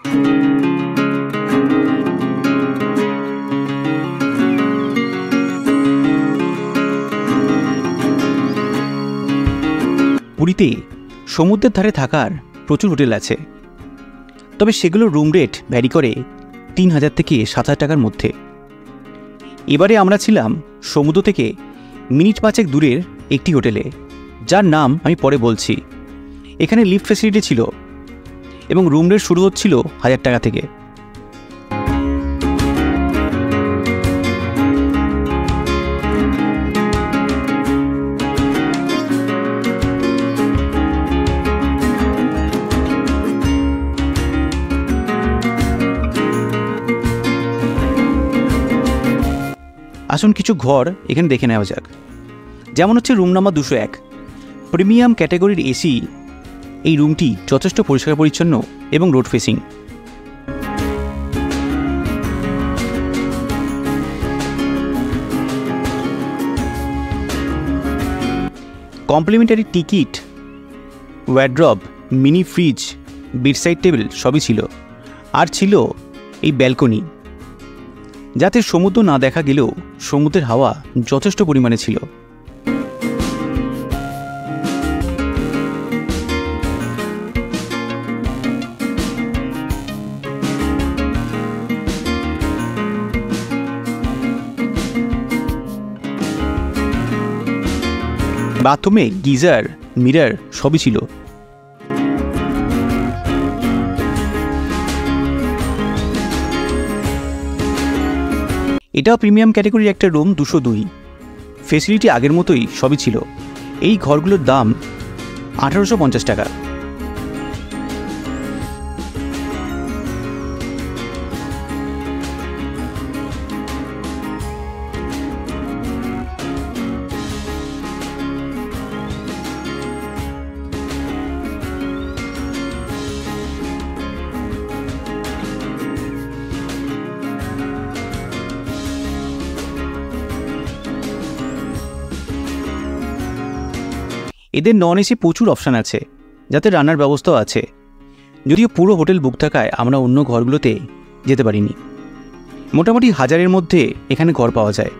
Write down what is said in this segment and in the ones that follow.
পুরীতে সমুদ্রের ধারে থাকার প্রচুর হোটেল আছে, তবে সেগুলোর রুম রেট ভ্যারি করে 3000 থেকে 7000 টাকার মধ্যে। এবারে আমরা ছিলাম সমুদ্র থেকে মিনিট 5 দূরের একটি হোটেলে, যার নাম আমি পরে বলছি। এখানে লিফট ফ্যাসিলিটি ছিল এবং রুম রেট শুরু হচ্ছিল 1000 টাকা থেকে। আসুন কিছু ঘর এখানে দেখে নেওয়া যাক। যেমন হচ্ছে রুম নাম্বার 201, প্রিমিয়াম ক্যাটাগরির এসি। এই রুমটি যথেষ্ট পরিষ্কার পরিচ্ছন্ন এবং road facing. Complimentary ticket, wardrobe, mini fridge, bedside table সবই ছিল। আর ছিল এই ব্যালকনি, যাতে সমুদ্র না দেখা গেলেও সমুদ্রের হাওয়া যথেষ্ট পরিমাণে ছিল। বাথরুমে গিজার, মিরর সবই ছিল। এটাও প্রিমিয়াম ক্যাটাগরির একটা রুম, 202। ফেসিলিটি আগের মতোই সবই ছিল। এই ঘরগুলোর দাম 1850 টাকা। এদের নন এসি প্রচুর অপশান আছে, যাতে রান্নার ব্যবস্থাও আছে। যদিও পুরো হোটেল বুক থাকায় আমরা অন্য ঘরগুলোতে যেতে পারিনি। মোটামুটি 1000-এর মধ্যে এখানে ঘর পাওয়া যায়।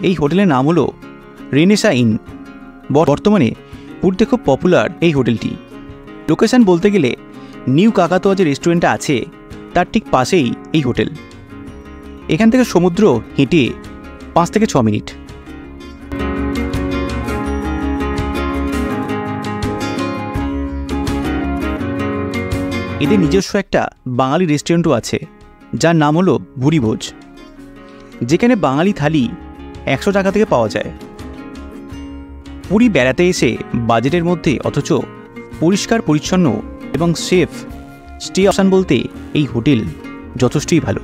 এই হোটেলের নাম হলো রেনেসা ইন। বর্তমানে পুরীতে খুব পপুলার এই হোটেলটি। লোকেশান বলতে গেলে নিউ কাকাতোয়া যে রেস্টুরেন্টটা আছে তার ঠিক পাশেই এই হোটেল। এখান থেকে সমুদ্র হেঁটে 5 থেকে 6 মিনিট। এদের নিজস্ব একটা বাঙালি রেস্টুরেন্টও আছে, যার নাম হলো ভুরিভোজ, যেখানে বাঙালি থালি 100 টাকা থেকে পাওয়া যায়। পুরী বেড়াতে এসে বাজেটের মধ্যে অথচ পরিষ্কার পরিচ্ছন্ন এবং সেফ স্টে অপশান বলতে এই হোটেল যথেষ্টই ভালো।